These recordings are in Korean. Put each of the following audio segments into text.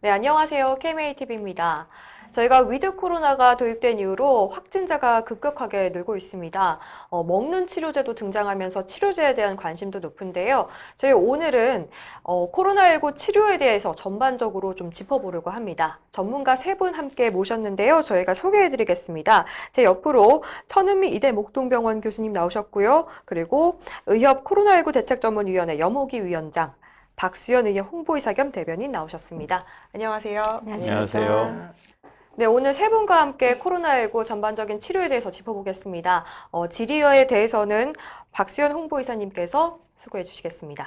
네, 안녕하세요. KMATV입니다. 저희가 위드 코로나가 도입된 이후로 확진자가 급격하게 늘고 있습니다. 먹는 치료제도 등장하면서 치료제에 대한 관심도 높은데요. 저희 오늘은 코로나19 치료에 대해서 전반적으로 좀 짚어보려고 합니다. 전문가 세 분 함께 모셨는데요. 저희가 소개해드리겠습니다. 제 옆으로 천은미 이대 목동병원 교수님 나오셨고요. 그리고 의협 코로나19 대책전문위원회 염호기 위원장, 박수연 의협 홍보이사 겸 대변인 나오셨습니다. 안녕하세요. 안녕하세요. 네, 오늘 세 분과 함께 코로나19 전반적인 치료에 대해서 짚어보겠습니다. 질의에 대해서는 박수연 홍보이사님께서 수고해 주시겠습니다.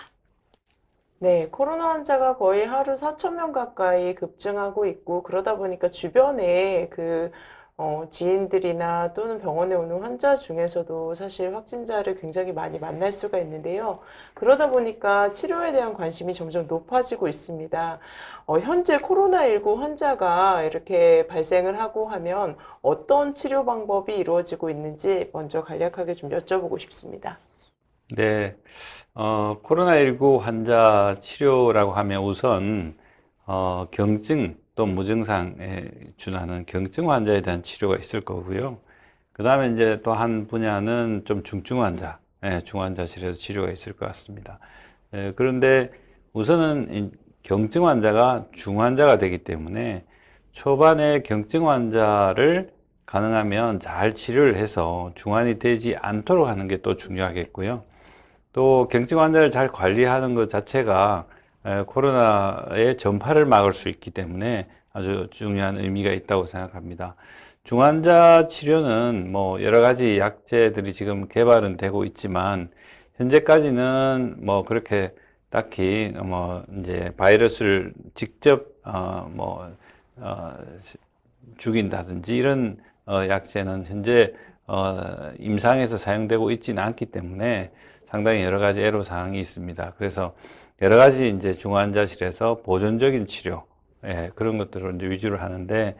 네, 코로나 환자가 거의 하루 4천 명 가까이 급증하고 있고, 그러다 보니까 주변에 지인들이나 또는 병원에 오는 환자 중에서도 사실 확진자를 굉장히 많이 만날 수가 있는데요. 그러다 보니까 치료에 대한 관심이 점점 높아지고 있습니다. 현재 코로나19 환자가 이렇게 발생을 하고 하면 어떤 치료 방법이 이루어지고 있는지 먼저 간략하게 좀 여쭤보고 싶습니다. 네, 코로나19 환자 치료라고 하면 우선 경증 또 무증상에 준하는 경증 환자에 대한 치료가 있을 거고요. 그 다음에 이제 또 한 분야는 좀 중증 환자, 중환자실에서 치료가 있을 것 같습니다. 그런데 우선은 이 경증 환자가 중환자가 되기 때문에 초반에 경증 환자를 가능하면 잘 치료를 해서 중환이 되지 않도록 하는 게 또 중요하겠고요. 또 경증 환자를 잘 관리하는 것 자체가 코로나의 전파를 막을 수 있기 때문에 아주 중요한 의미가 있다고 생각합니다. 중환자 치료는 뭐 여러 가지 약제들이 지금 개발은 되고 있지만 현재까지는 뭐 그렇게 딱히 뭐 이제 바이러스를 직접 죽인다든지 이런 약제는 현재 임상에서 사용되고 있지는 않기 때문에 상당히 여러 가지 애로사항이 있습니다. 그래서 여러 가지 이제 중환자실에서 보존적인 치료, 그런 것들을 이제 위주로 하는데,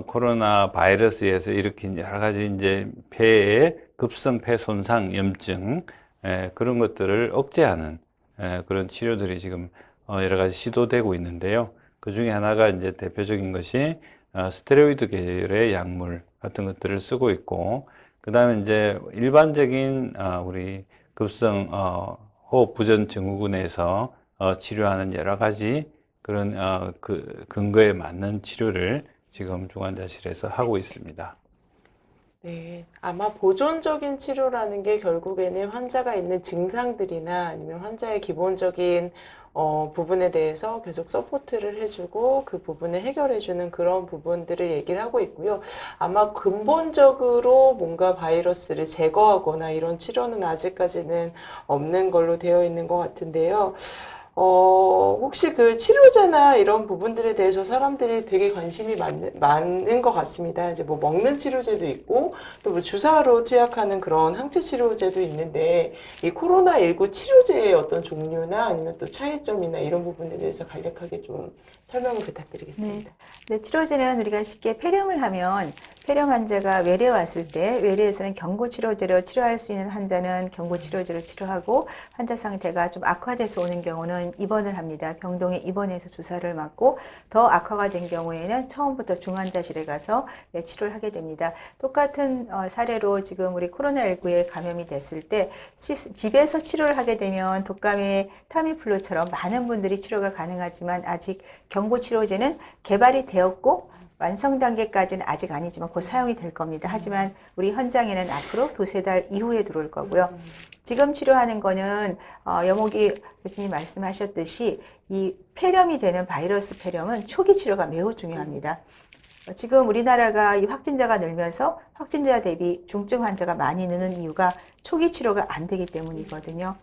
코로나 바이러스에서 일으킨 여러 가지 이제 폐의 급성 폐 손상, 염증, 그런 것들을 억제하는, 그런 치료들이 지금 여러 가지 시도되고 있는데요. 그 중에 하나가 이제 대표적인 것이 스테로이드 계열의 약물 같은 것들을 쓰고 있고, 그 다음에 이제 일반적인 우리 급성 호흡 부전 증후군에서 치료하는 여러 가지 그런 그 근거에 맞는 치료를 지금 중환자실에서 하고 있습니다. 네, 아마 보존적인 치료라는 게 결국에는 환자가 있는 증상들이나 아니면 환자의 기본적인 부분에 대해서 계속 서포트를 해주고 그 부분을 해결해주는 그런 부분들을 얘기를 하고 있고요. 아마 근본적으로 뭔가 바이러스를 제거하거나 이런 치료는 아직까지는 없는 걸로 되어 있는 것 같은데요. 혹시 그 치료제나 이런 부분들에 대해서 사람들이 되게 관심이 많은 것 같습니다. 이제 뭐 먹는 치료제도 있고, 또 뭐 주사로 투약하는 그런 항체 치료제도 있는데, 이 코로나19 치료제의 어떤 종류나 아니면 또 차이점이나 이런 부분에 대해서 간략하게 좀 설명을 부탁드리겠습니다. 네, 치료제는 우리가 쉽게 폐렴을 하면 폐렴 환자가 외래에 왔을 때 외래에서는 경구치료제로 치료할 수 있는 환자는 경구치료제로 치료하고 환자 상태가 좀 악화돼서 오는 경우는 입원을 합니다. 병동에 입원해서 주사를 맞고 더 악화가 된 경우에는 처음부터 중환자실에 가서 치료를 하게 됩니다. 똑같은 사례로 지금 우리 코로나19에 감염이 됐을 때 집에서 치료를 하게 되면 독감의 타미플루처럼 많은 분들이 치료가 가능하지만 아직 경구치료제는 개발이 되었고 완성 단계까지는 아직 아니지만 곧 사용이 될 겁니다. 하지만 우리 현장에는 앞으로 두세 달 이후에 들어올 거고요. 지금 치료하는 거는 염호기 교수님 말씀하셨듯이 이 폐렴이 되는 바이러스 폐렴은 초기 치료가 매우 중요합니다. 지금 우리나라가 이 확진자가 늘면서 확진자 대비 중증 환자가 많이 느는 이유가 초기 치료가 안 되기 때문이거든요.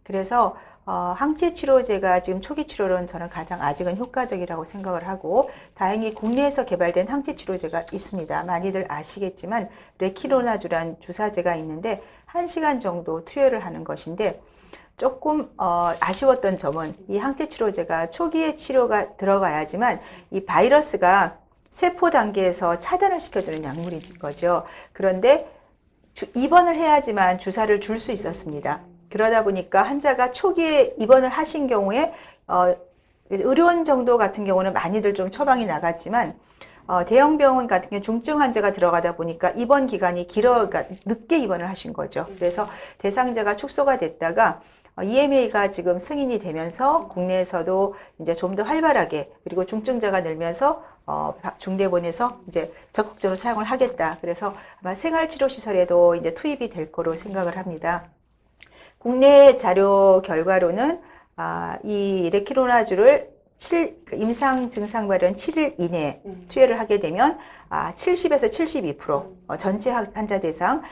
그래서 항체 치료제가 지금 초기 치료로는 저는 가장 아직은 효과적이라고 생각을 하고 다행히 국내에서 개발된 항체 치료제가 있습니다. 많이들 아시겠지만 레키로나주란 주사제가 있는데 1시간 정도 투여를 하는 것인데 조금 아쉬웠던 점은 이 항체 치료제가 초기에 치료가 들어가야지만 이 바이러스가 세포 단계에서 차단을 시켜주는 약물인 거죠. 그런데 입원을 해야지만 주사를 줄 수 있었습니다. 그러다 보니까 환자가 초기에 입원을 하신 경우에 의료원 정도 같은 경우는 많이들 좀 처방이 나갔지만 대형 병원 같은 경우 중증 환자가 들어가다 보니까 입원 기간이 그러니까 늦게 입원을 하신 거죠. 그래서 대상자가 축소가 됐다가 EMA가 지금 승인이 되면서 국내에서도 이제 좀 더 활발하게 그리고 중증자가 늘면서 중대본에서 이제 적극적으로 사용을 하겠다. 그래서 아마 생활치료시설에도 이제 투입이 될 거로 생각을 합니다. 국내 자료 결과로는 이 레키로나주를 임상 증상 발현 7일 이내에 투여를 하게 되면 70에서 72% 전체 환자 대상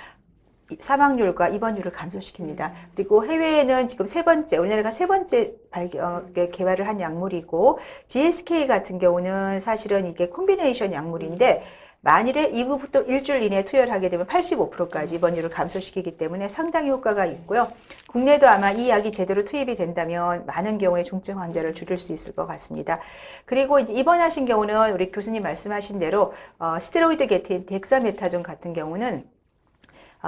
사망률과 입원율을 감소시킵니다. 그리고 해외에는 지금 우리나라가 세 번째 개발을 한 약물이고, GSK 같은 경우는 사실은 이게 콤비네이션 약물인데, 만일에 이후부터 일주일 이내에 투여를 하게 되면 85%까지 입원율을 감소시키기 때문에 상당히 효과가 있고요. 국내도 아마 이 약이 제대로 투입이 된다면 많은 경우에 중증 환자를 줄일 수 있을 것 같습니다. 그리고 이제 입원하신 경우는 우리 교수님 말씀하신 대로 스테로이드 계통 덱사메타존 같은 경우는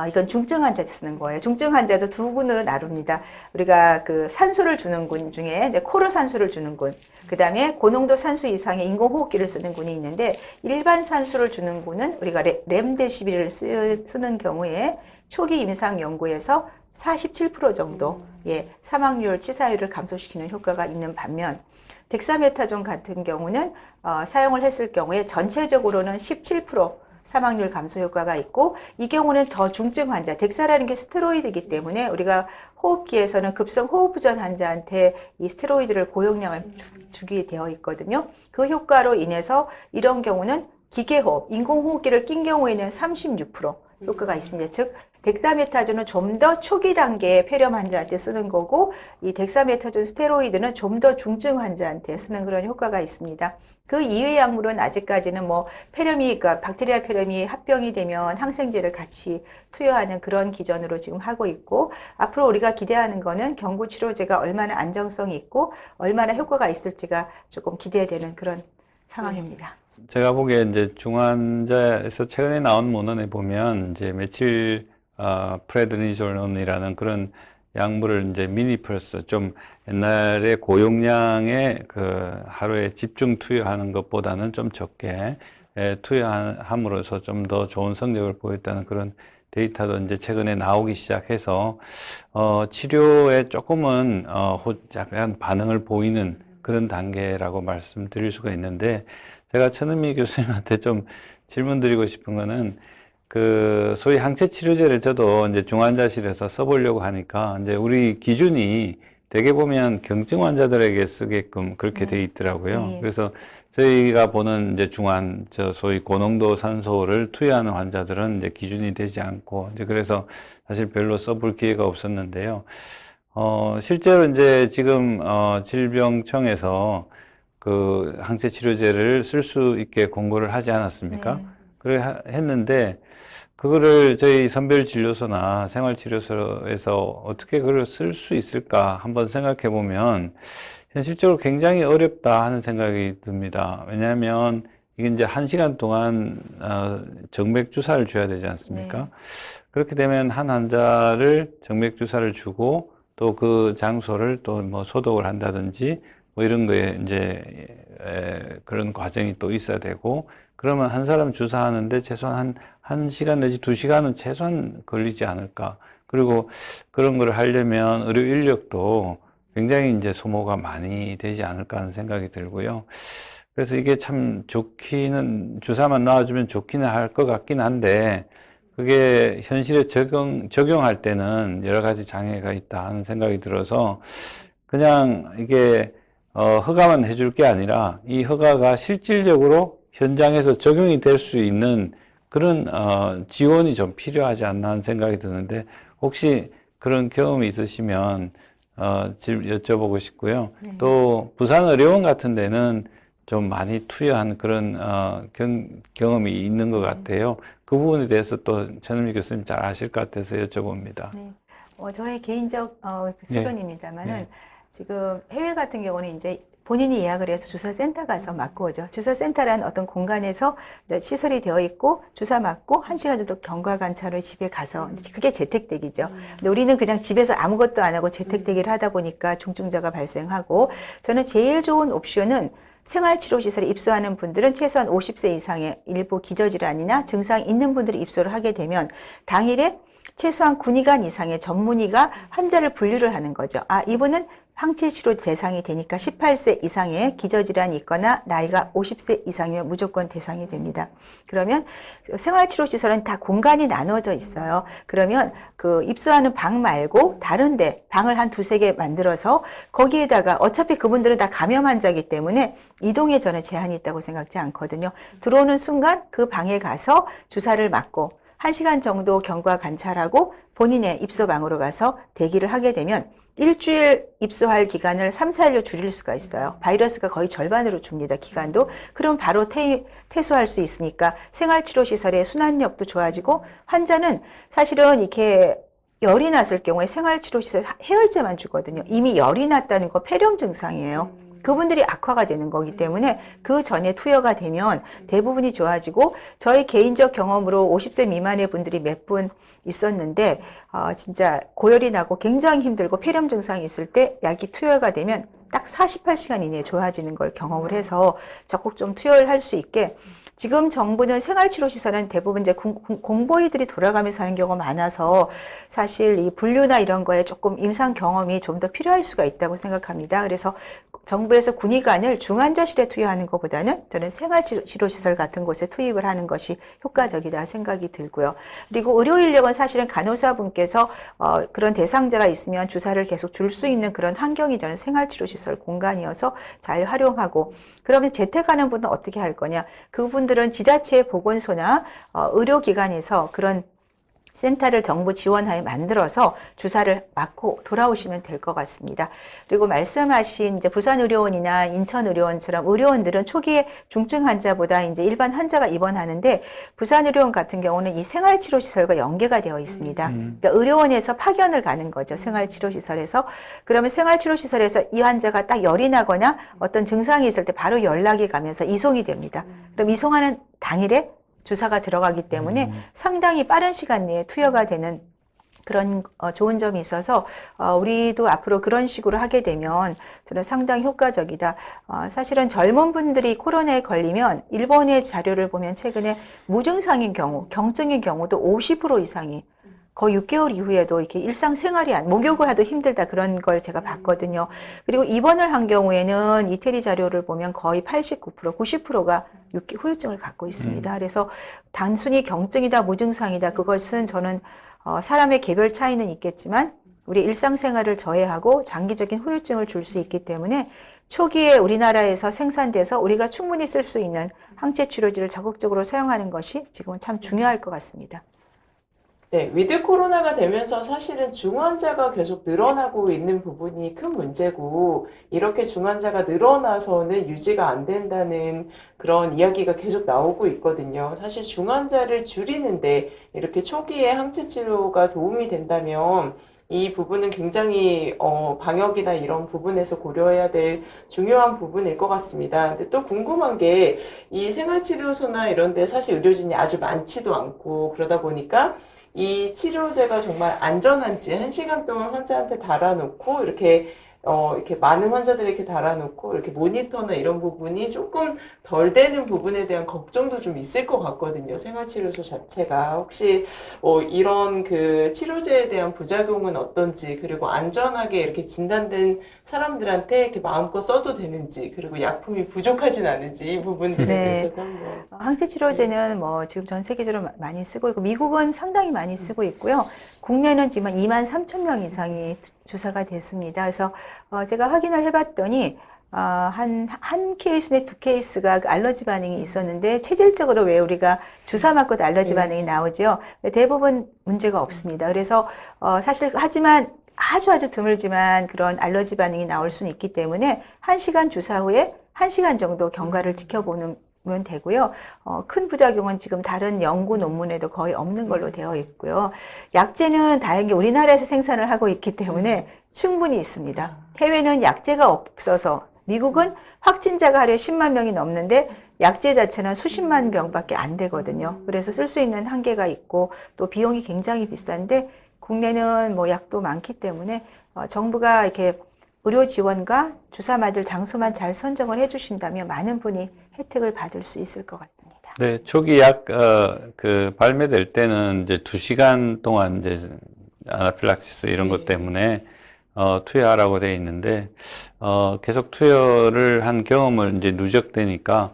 이건 중증 환자 쓰는 거예요. 중증 환자도 두 군으로 나눕니다. 우리가 그 산소를 주는 군 중에 코로 산소를 주는 군, 그 다음에 고농도 산소 이상의 인공호흡기를 쓰는 군이 있는데, 일반 산소를 주는 군은 우리가 렘데시비를 쓰는 경우에 초기 임상 연구에서 47% 정도 사망률, 치사율을 감소시키는 효과가 있는 반면, 덱사메타존 같은 경우는 사용을 했을 경우에 전체적으로는 17% 사망률 감소 효과가 있고, 이 경우는 더 중증 환자, 덱사라는 게 스테로이드이기 때문에 우리가 호흡기에서는 급성 호흡부전 환자한테 이 스테로이드를 고용량을 주게 되어 있거든요. 그 효과로 인해서 이런 경우는 기계호흡, 인공호흡기를 낀 경우에는 36% 효과가 있습니다. 즉 덱사메타존은 좀 더 초기 단계의 폐렴 환자한테 쓰는 거고, 이 덱사메타존 스테로이드는 좀 더 중증 환자한테 쓰는 그런 효과가 있습니다. 그 이외의 약물은 아직까지는 뭐 그러니까 박테리아 폐렴이 합병이 되면 항생제를 같이 투여하는 그런 기전으로 지금 하고 있고, 앞으로 우리가 기대하는 거는 경구치료제가 얼마나 안정성이 있고 얼마나 효과가 있을지가 조금 기대되는 그런 상황입니다. 제가 보기에 이제 중환자에서 최근에 나온 문헌에 보면 이제 메칠 프레드니졸론이라는 그런 약물을 이제 미니플러스 좀 옛날에 고용량의 그 하루에 집중 투여하는 것보다는 좀 적게 투여함으로써 좀 더 좋은 성적을 보였다는 그런 데이터도 이제 최근에 나오기 시작해서 치료에 조금은 약간 반응을 보이는 그런 단계라고 말씀드릴 수가 있는데, 제가 천은미 교수님한테 좀 질문 드리고 싶은 거는, 그 소위 항체 치료제를 저도 이제 중환자실에서 써보려고 하니까 이제 우리 기준이 되게 보면 경증 환자들에게 쓰게끔 그렇게 돼 있더라고요. 그래서 저희가 보는 이제 소위 고농도 산소를 투여하는 환자들은 이제 기준이 되지 않고, 이제 그래서 사실 별로 써볼 기회가 없었는데요. 실제로 이제 지금 질병청에서 그 항체 치료제를 쓸 수 있게 권고를 하지 않았습니까? 그래 했는데, 그거를 저희 선별진료소나 생활치료소에서 어떻게 그걸 쓸 수 있을까 한번 생각해 보면 현실적으로 굉장히 어렵다 하는 생각이 듭니다. 왜냐하면 이게 이제 1시간 동안 정맥 주사를 줘야 되지 않습니까? 그렇게 되면 한 환자를 정맥 주사를 주고 또 그 장소를 또 뭐 소독을 한다든지 뭐 이런 거에 이제 그런 과정이 또 있어야 되고, 그러면 한 사람 주사하는데 최소한 한 1시간 내지 2시간은 최소한 걸리지 않을까. 그리고 그런 걸 하려면 의료 인력도 굉장히 이제 소모가 많이 되지 않을까 하는 생각이 들고요. 그래서 이게 참 주사만 놔주면 좋기는 할 것 같긴 한데, 그게 현실에 적용할 때는 여러 가지 장애가 있다 하는 생각이 들어서, 그냥 이게 허가만 해줄 게 아니라 이 허가가 실질적으로 현장에서 적용이 될 수 있는 그런 지원이 좀 필요하지 않나 하는 생각이 드는데, 혹시 그런 경험이 있으시면 여쭤보고 싶고요. 또 부산의료원 같은 데는 좀 많이 투여한 그런 경험이 있는 것 같아요. 그 부분에 대해서 또 천은미 교수님 잘 아실 것 같아서 여쭤봅니다. 저의 개인적 수견입니다만은 지금 해외 같은 경우는 이제 본인이 예약을 해서 주사센터 가서 맞고 오죠. 주사센터라는 어떤 공간에서 시설이 되어 있고 주사 맞고 1시간 정도 경과 관찰을 집에 가서 그게 재택대기죠. 근데 우리는 그냥 집에서 아무것도 안 하고 재택대기를 하다 보니까 중증자가 발생하고 저는 제일 좋은 옵션은 생활치료시설에 입소하는 분들은 최소한 50세 이상의 일부 기저질환이나 증상이 있는 분들이 입소를 하게 되면 당일에 최소한 군의관 이상의 전문의가 환자를 분류를 하는 거죠. 아, 이분은 항체치료 대상이 되니까 18세 이상의 기저질환이 있거나 나이가 50세 이상이면 무조건 대상이 됩니다. 그러면 생활치료시설은 다 공간이 나눠져 있어요. 그러면 그 입소하는 방 말고 다른데 방을 한 두세 개 만들어서 거기에다가 어차피 그분들은 다 감염 환자이기 때문에 이동에 저는 제한이 있다고 생각지 않거든요. 들어오는 순간 그 방에 가서 주사를 맞고 1시간 정도 경과 관찰하고 본인의 입소방으로 가서 대기를 하게 되면 일주일 입소할 기간을 3, 4일로 줄일 수가 있어요. 바이러스가 거의 절반으로 줍니다, 기간도. 그럼 바로 퇴소할 수 있으니까 생활치료시설의 순환력도 좋아지고 환자는 사실은 이렇게 열이 났을 경우에 생활치료시설 해열제만 주거든요. 이미 열이 났다는 거 폐렴 증상이에요. 그분들이 악화가 되는 거기 때문에 그 전에 투여가 되면 대부분이 좋아지고 저희 개인적 경험으로 50세 미만의 분들이 몇 분 있었는데 진짜 고열이 나고 굉장히 힘들고 폐렴 증상이 있을 때 약이 투여가 되면 딱 48시간 이내에 좋아지는 걸 경험을 해서 적극 좀 투여를 할 수 있게 지금 정부는 생활치료시설은 대부분 이제 공보이들이 돌아가면서 하는 경우가 많아서 사실 이 분류나 이런 거에 조금 임상 경험이 좀 더 필요할 수가 있다고 생각합니다. 그래서 정부에서 군의관을 중환자실에 투여하는 것보다는 저는 생활치료시설 같은 곳에 투입을 하는 것이 효과적이다 생각이 들고요. 그리고 의료 인력은 사실은 간호사분께서 그런 대상자가 있으면 주사를 계속 줄 수 있는 그런 환경이 저는 생활치료시설 공간이어서 잘 활용하고 그러면 재택하는 분은 어떻게 할 거냐? 그분들은 지자체 보건소나 의료기관에서 그런 센터를 정부 지원하에 만들어서 주사를 맞고 돌아오시면 될 것 같습니다. 그리고 말씀하신 이제 부산의료원이나 인천의료원처럼 의료원들은 초기에 중증 환자보다 이제 일반 환자가 입원하는데 부산의료원 같은 경우는 이 생활치료시설과 연계가 되어 있습니다. 그러니까 의료원에서 파견을 가는 거죠. 생활치료시설에서. 그러면 생활치료시설에서 이 환자가 딱 열이 나거나 어떤 증상이 있을 때 바로 연락이 가면서 이송이 됩니다. 그럼 이송하는 당일에 주사가 들어가기 때문에 상당히 빠른 시간 내에 투여가 되는 그런 좋은 점이 있어서 우리도 앞으로 그런 식으로 하게 되면 저는 상당히 효과적이다. 사실은 젊은 분들이 코로나에 걸리면 일본의 자료를 보면 최근에 무증상인 경우, 경증인 경우도 50% 이상이 거의 6개월 이후에도 이렇게 일상생활이 목욕을 하도 힘들다 그런 걸 제가 봤거든요. 그리고 입원을 한 경우에는 이태리 자료를 보면 거의 89%, 90%가 후유증을 갖고 있습니다. 그래서 단순히 경증이다, 무증상이다 그것은 저는 사람의 개별 차이는 있겠지만 우리 일상생활을 저해하고 장기적인 후유증을 줄 수 있기 때문에 초기에 우리나라에서 생산돼서 우리가 충분히 쓸 수 있는 항체 치료제를 적극적으로 사용하는 것이 지금은 참 중요할 것 같습니다. 네, 위드 코로나가 되면서 사실은 중환자가 계속 늘어나고 있는 부분이 큰 문제고, 이렇게 중환자가 늘어나서는 유지가 안 된다는 그런 이야기가 계속 나오고 있거든요. 사실 중환자를 줄이는데 이렇게 초기에 항체 치료가 도움이 된다면 이 부분은 굉장히 방역이나 이런 부분에서 고려해야 될 중요한 부분일 것 같습니다. 근데 또 궁금한 게 이 생활치료소나 이런 데 사실 의료진이 아주 많지도 않고 그러다 보니까 이 치료제가 정말 안전한지 1시간 동안 환자한테 달아놓고 이렇게 많은 환자들이 이렇게 달아놓고 이렇게 모니터나 이런 부분이 조금 덜 되는 부분에 대한 걱정도 좀 있을 것 같거든요. 생활치료소 자체가 혹시 이런 그 치료제에 대한 부작용은 어떤지, 그리고 안전하게 이렇게 진단된 사람들한테 이렇게 마음껏 써도 되는지, 그리고 약품이 부족하진 않은지 이 부분들에 대해서도 한번. 항체 치료제는 뭐 지금 전 세계적으로 많이 쓰고 있고 미국은 상당히 많이 쓰고 있고요. 국내는 지금 23,000명 이상이 주사가 됐습니다. 그래서 제가 확인을 해봤더니 한 케이스에 2케이스가 알러지 반응이 있었는데 체질적으로 왜 우리가 주사 맞고도 알러지 반응이 나오죠. 대부분 문제가 없습니다. 그래서 사실 하지만 아주 드물지만 그런 알러지 반응이 나올 수는 있기 때문에 1시간 주사 후에 1시간 정도 경과를 지켜보는 되고요. 큰 부작용은 지금 다른 연구 논문에도 거의 없는 걸로 되어 있고요. 약제는 다행히 우리나라에서 생산을 하고 있기 때문에 충분히 있습니다. 해외는 약제가 없어서 미국은 확진자가 하루에 10만 명이 넘는데 약제 자체는 수십만 병밖에 안 되거든요. 그래서 쓸 수 있는 한계가 있고 또 비용이 굉장히 비싼데 국내는 뭐 약도 많기 때문에 정부가 이렇게 의료 지원과 주사 맞을 장소만 잘 선정을 해주신다면 많은 분이 혜택을 받을 수 있을 것 같습니다. 네, 초기 그 발매될 때는 이제 2시간 동안 이제 아나필락시스 이런 것 네. 때문에 투여하라고 돼 있는데 계속 투여를 한 경험을 이제 누적되니까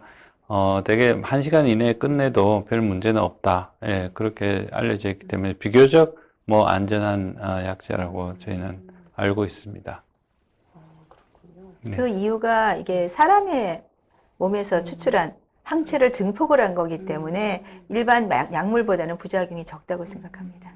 되게 1시간 이내에 끝내도 별 문제는 없다. 예, 그렇게 알려져 있기 때문에 비교적 뭐 안전한 약제라고 저희는 알고 있습니다. 그렇군요. 네. 그 이유가 이게 사람의 몸에서 추출한 항체를 증폭을 한 거기 때문에 일반 약물보다는 부작용이 적다고 생각합니다.